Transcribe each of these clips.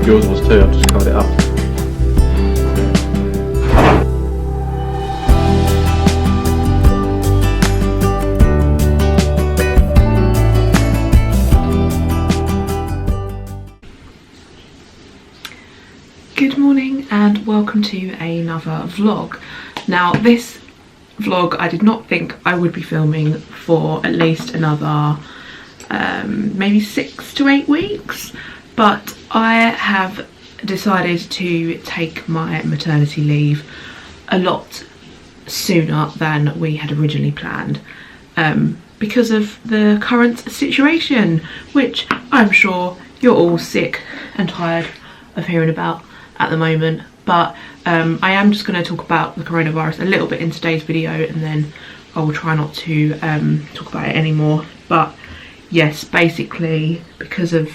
yours was too, I've just covered it up. Good morning and welcome to another vlog. Now this vlog I did not think I would be filming for at least another maybe 6 to 8 weeks, but I have decided to take my maternity leave a lot sooner than we had originally planned because of the current situation, which I'm sure you're all sick and tired of hearing about at the moment. But I am just going to talk about the coronavirus a little bit in today's video, and then I will try not to talk about it anymore. But yes, basically because of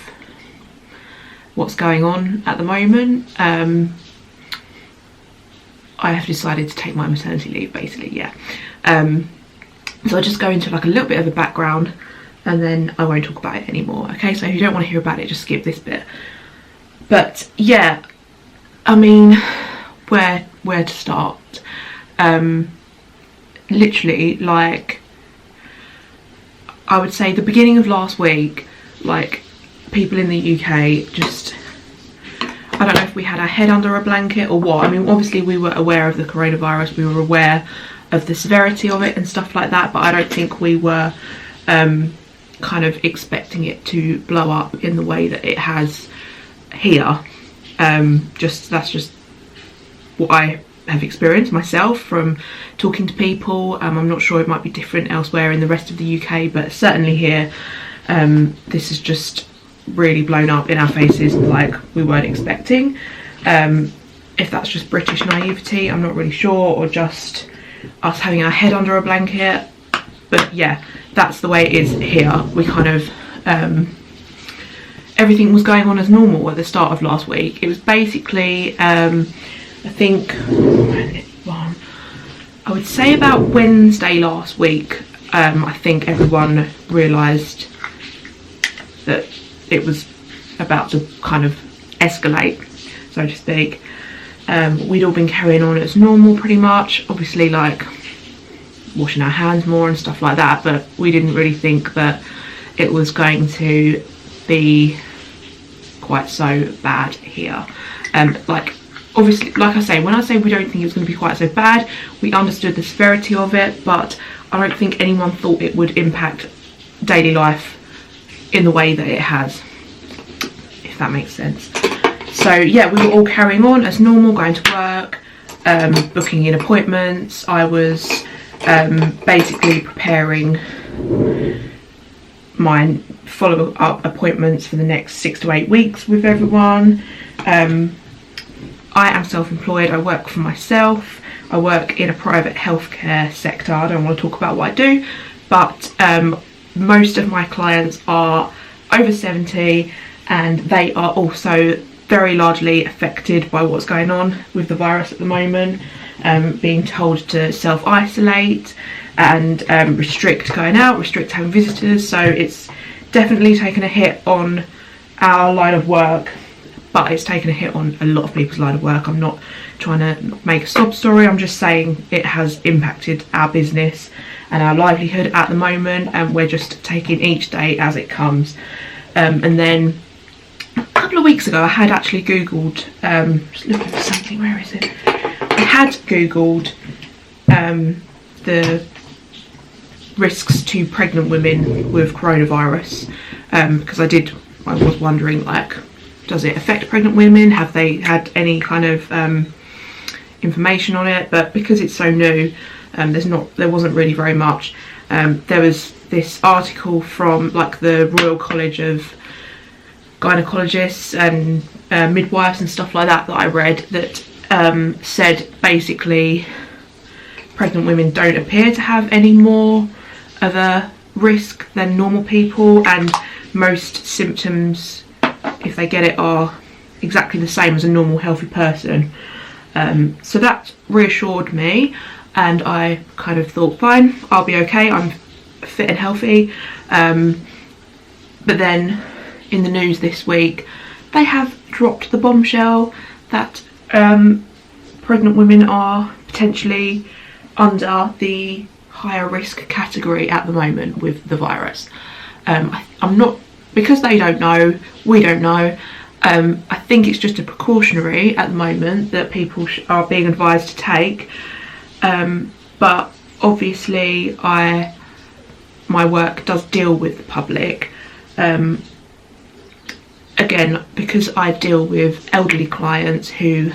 what's going on at the moment, I have decided to take my maternity leave, basically, yeah. So I'll just go into like a little bit of a background and then I won't talk about it anymore, okay? So if you don't want to hear about it, just skip this bit. But yeah, I mean, where to start? Literally, like, I would say the beginning of last week, like, people in the UK just, I don't know if we had our head under a blanket or what. I mean, obviously we were aware of the coronavirus, we were aware of the severity of it and stuff like that, but I don't think we were kind of expecting it to blow up in the way that it has here. That's just what I have experienced myself from talking to people. I'm not sure, it might be different elsewhere in the rest of the UK, but certainly here this is just really blown up in our faces like we weren't expecting. If that's just British naivety, I'm not really sure, or just us having our head under a blanket, but yeah, that's the way it is here. We kind of everything was going on as normal at the start of last week. It was basically I think I would say about Wednesday last week, I think everyone realised that it was about to kind of escalate, so to speak. We'd all been carrying on as normal pretty much, obviously like washing our hands more and stuff like that, but we didn't really think that it was going to be quite so bad here. Like, obviously, like I say, when I say we don't think it was going to be quite so bad, we understood the severity of it, but I don't think anyone thought it would impact daily life in the way that it has, if that makes sense. So yeah, we were all carrying on as normal, going to work, booking in appointments. I was basically preparing my follow-up appointments for the next 6 to 8 weeks with everyone. I am self-employed, I work for myself, I work in a private healthcare sector. I don't want to talk about what I do, but most of my clients are over 70 and they are also very largely affected by what's going on with the virus at the moment, being told to self-isolate and restrict going out, restrict having visitors. So it's definitely taken a hit on our line of work, but it's taken a hit on a lot of people's line of work. I'm not trying to make a sob story, I'm just saying it has impacted our business and our livelihood at the moment, and we're just taking each day as it comes. And then a couple of weeks ago I had actually googled, just looking for something, where is it? I had googled the risks to pregnant women with coronavirus, because I was wondering, like, does it affect pregnant women? Have they had any kind of information on it? But because it's so new, there wasn't really very much. There was this article from like the Royal College of Gynecologists and midwives and stuff like that I read, that said basically pregnant women don't appear to have any more of a risk than normal people, and most symptoms, if they get it, are exactly the same as a normal healthy person. So that reassured me, and I kind of thought, fine, I'll be okay, I'm fit and healthy. But then in the news this week, they have dropped the bombshell that pregnant women are potentially under the higher risk category at the moment with the virus. I'm not, because they don't know, we don't know. I think it's just a precautionary at the moment that people are being advised to take. But obviously my work does deal with the public. Again, because I deal with elderly clients who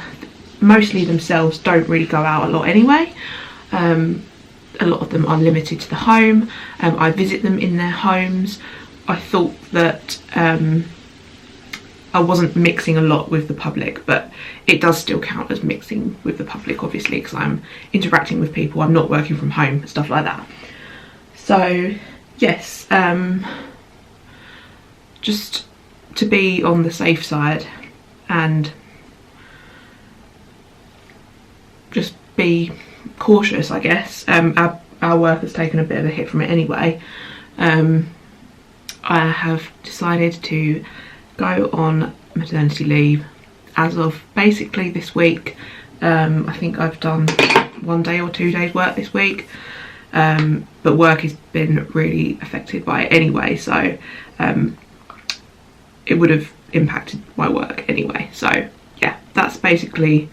mostly themselves don't really go out a lot anyway. A lot of them are limited to the home. I visit them in their homes. I thought that I wasn't mixing a lot with the public, but it does still count as mixing with the public, obviously, because I'm interacting with people. I'm not working from home, stuff like that. So yes, just to be on the safe side and just be cautious, I guess. Our work has taken a bit of a hit from it anyway. I have decided to go on maternity leave as of basically this week. I think I've done 1 day or 2 days work this week, but work has been really affected by it anyway, so it would have impacted my work anyway. So yeah, that's basically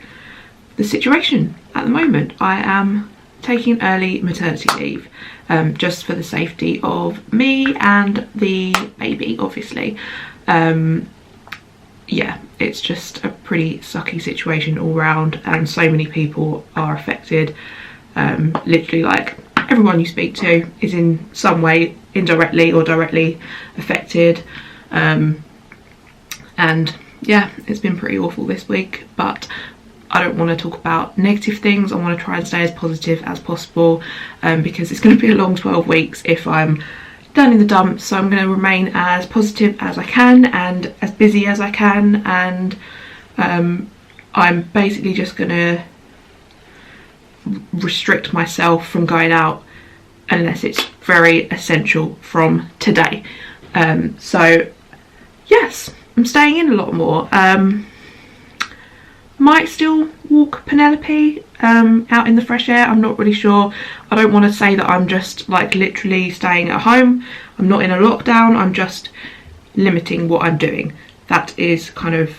the situation at the moment. I am taking early maternity leave, just for the safety of me and the baby, obviously. Yeah, it's just a pretty sucky situation all round, and so many people are affected. Literally, like, everyone you speak to is in some way indirectly or directly affected. And yeah, it's been pretty awful this week, but I don't want to talk about negative things. I want to try and stay as positive as possible, because it's going to be a long 12 weeks if I'm down in the dumps. So I'm going to remain as positive as I can and as busy as I can, and I'm basically just going to restrict myself from going out unless it's very essential from today. So yes, I'm staying in a lot more. Might still walk Penelope out in the fresh air. I'm not really sure. I don't want to say that I'm just like literally staying at home. I'm not in a lockdown. I'm just limiting what I'm doing. That is kind of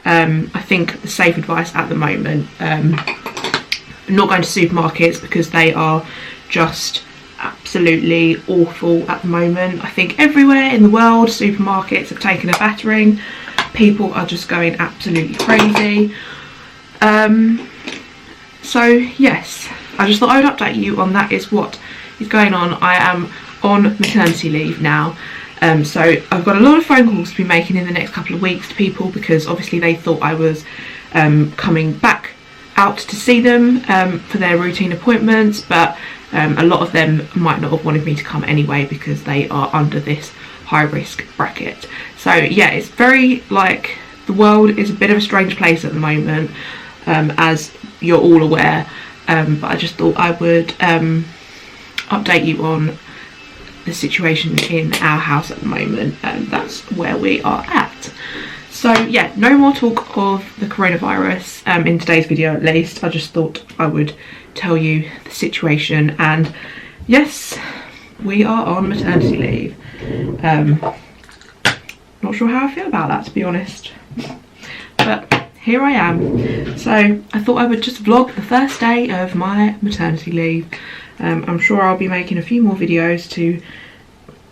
I think the safe advice at the moment. I'm not going to supermarkets because they are just absolutely awful at the moment. I think everywhere in the world supermarkets have taken a battering. People are just going absolutely crazy. So yes, I just thought I would update you on that is what is going on. I am on maternity leave now, so I've got a lot of phone calls to be making in the next couple of weeks to people, because obviously they thought I was coming back out to see them for their routine appointments, but a lot of them might not have wanted me to come anyway because they are under this high risk bracket. So yeah, it's very, like, the world is a bit of a strange place at the moment, as you're all aware, but I just thought I would update you on the situation in our house at the moment. That's where we are at. So yeah, no more talk of the coronavirus in today's video, at least. I just thought I would tell you the situation, and yes, we are on maternity leave. Not sure how I feel about that, to be honest, but here I am. So I thought I would just vlog the first day of my maternity leave. I'm sure I'll be making a few more videos to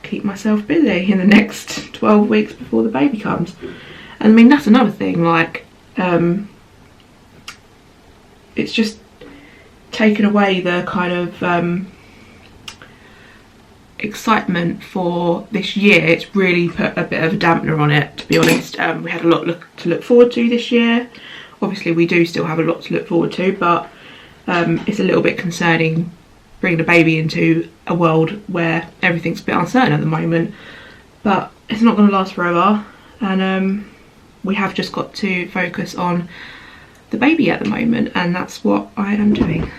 keep myself busy in the next 12 weeks before the baby comes. And I mean, that's another thing, like, it's just taken away the kind of excitement for this year. It's really put a bit of a dampener on it, to be honest. We had a lot to look forward to this year. Obviously we do still have a lot to look forward to, but it's a little bit concerning bringing a baby into a world where everything's a bit uncertain at the moment. But it's not going to last forever, and we have just got to focus on the baby at the moment, and that's what I am doing.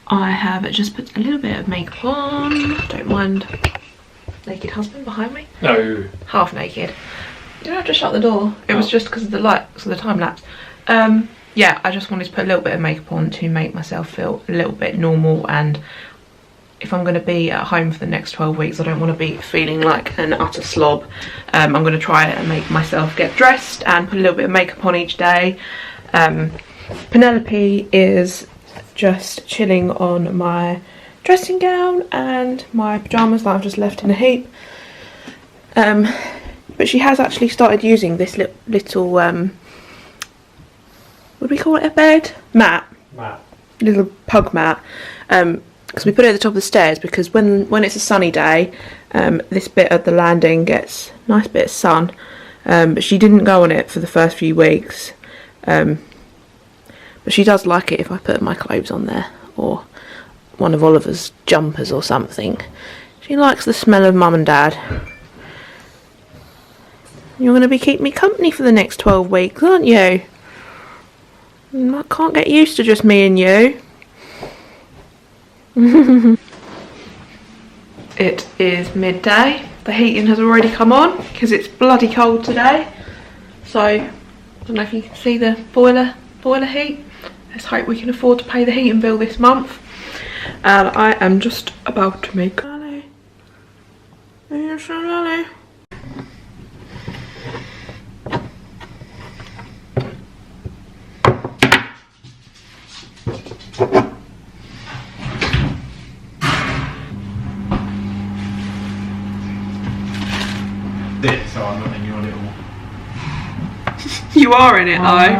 I have just put a little bit of makeup on. Don't mind naked husband behind me. No. Half naked. You don't have to shut the door. It was just because of the lights, so the time lapse. Yeah, I just wanted to put a little bit of makeup on to make myself feel a little bit normal, and if I'm going to be at home for the next 12 weeks, I don't want to be feeling like an utter slob. I'm going to try and make myself get dressed and put a little bit of makeup on each day. Penelope is just chilling on my dressing gown and my pyjamas that I've just left in a heap. But she has actually started using this little would we call it a bed? Mat. Little pug mat. Because we put it at the top of the stairs because when it's a sunny day, this bit of the landing gets a nice bit of sun. But she didn't go on it for the first few weeks. But she does like it if I put my clothes on there, or one of Oliver's jumpers or something. She likes the smell of mum and dad. You're going to be keeping me company for the next 12 weeks, aren't you? I can't get used to just me and you. It is midday. The heating has already come on because it's bloody cold today. So, I don't know if you can see the boiler heat. Let's hope we can afford to pay the heating bill this month. And I am just about to make this, so I'm not in your little... You are in it though.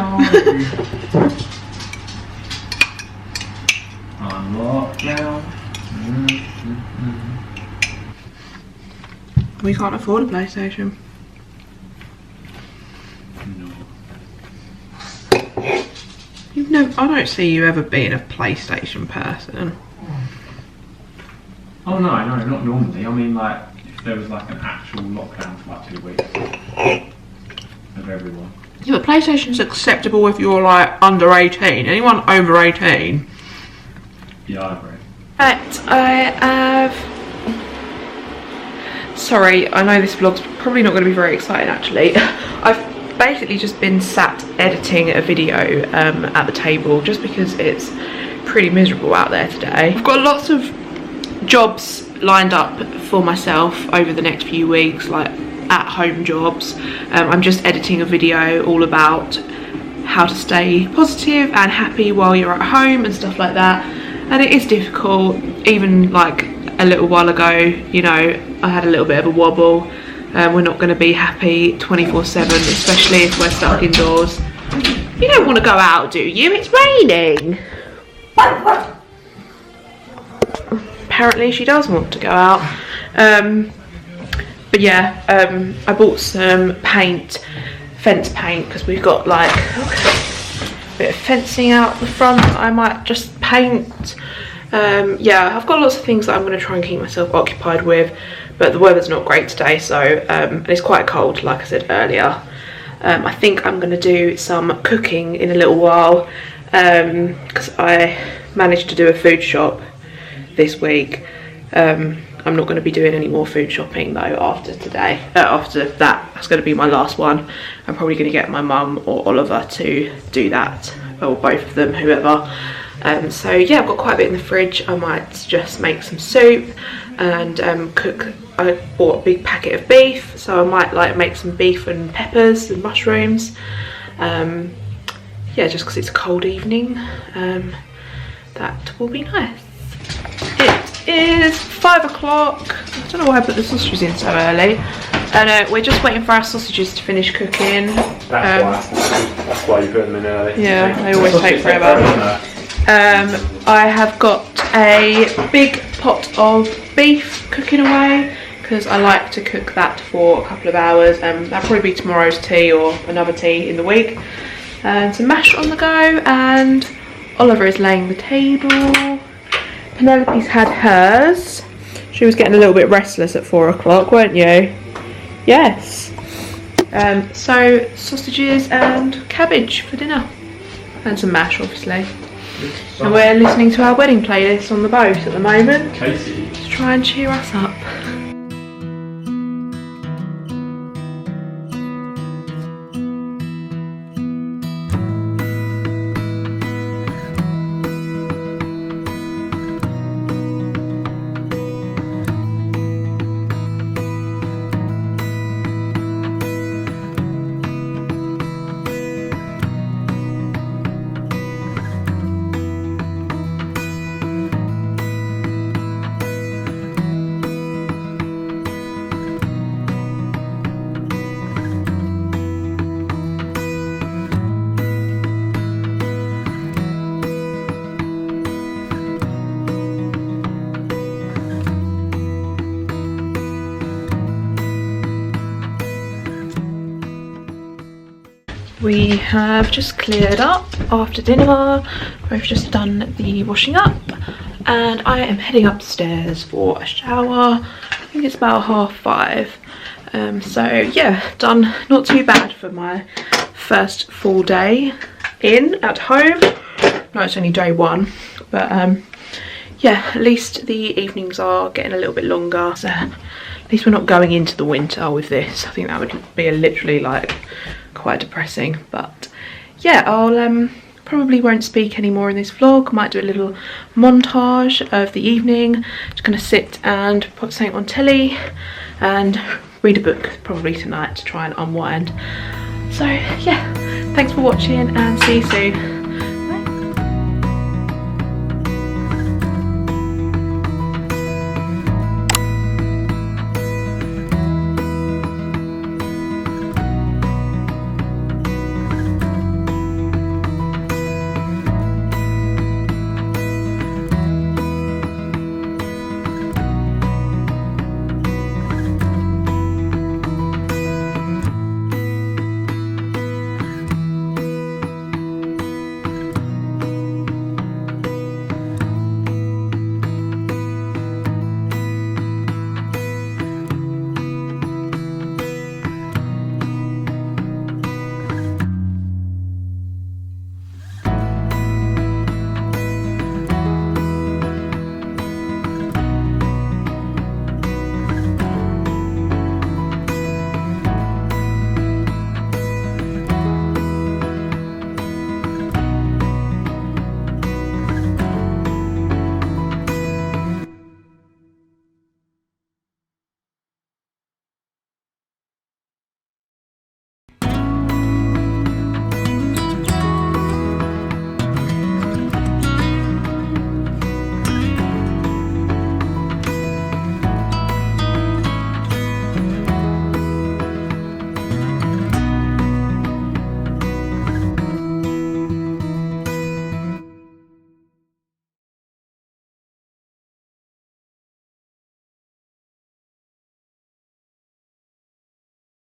I'm locked down. We can't afford a PlayStation. No. I don't see you ever being a PlayStation person. Oh no, not normally. I mean, like, if there was like an actual lockdown for like 2 weeks of everyone. Yeah, but PlayStation's acceptable if you're like under 18. Anyone over 18? Yeah, I agree. Right, I have... Sorry, I know this vlog's probably not going to be very exciting actually. I've basically just been sat editing a video at the table just because it's pretty miserable out there today. I've got lots of jobs lined up for myself over the next few weeks, like at-home jobs. I'm just editing a video all about how to stay positive and happy while you're at home and stuff like that, and it is difficult. Even like a little while ago, you know, I had a little bit of a wobble. We're not going to be happy 24/7, especially if we're stuck indoors. You don't want to go out, do you? It's raining. Apparently she does want to go out. But yeah, I bought some paint, fence paint, because we've got like a bit of fencing out the front that I might just paint. Yeah, I've got lots of things that I'm going to try and keep myself occupied with, but the weather's not great today, so and it's quite cold, like I said earlier. I think I'm going to do some cooking in a little while, because I managed to do a food shop this week. I'm not going to be doing any more food shopping though after today. After that's going to be my last one. I'm probably going to get my mum or Oliver to do that, or both of them, whoever. So yeah, I've got quite a bit in the fridge. I might just make some soup and cook. I bought a big packet of beef, so I might like make some beef and peppers and mushrooms. Yeah, just because it's a cold evening. That will be nice. It is 5 o'clock. I don't know why I put the sausages in so early. And we're just waiting for our sausages to finish cooking. That's why you put them in early. Yeah, they always take forever. I have got a big pot of beef cooking away because I like to cook that for a couple of hours. That'll probably be tomorrow's tea or another tea in the week. And some mash on the go, and Oliver is laying the table. Penelope's had hers. She was getting a little bit restless at 4 o'clock, weren't you? Yes. So sausages and cabbage for dinner, and some mash obviously. And we're listening to our wedding playlist on the boat at the moment. Casey. To try and cheer us up. We have just cleared up after dinner. We've just done the washing up and I am heading upstairs for a shower. I think it's about 5:30. So yeah, done not too bad for my first full day in at home. No, it's only day 1, but yeah, at least the evenings are getting a little bit longer. So at least we're not going into the winter with this. I think that would be literally like quite depressing. But yeah, I'll probably won't speak anymore in this vlog. Might do a little montage of the evening. Just gonna sit and put something on telly and read a book probably tonight to try and unwind. So yeah, thanks for watching and see you soon.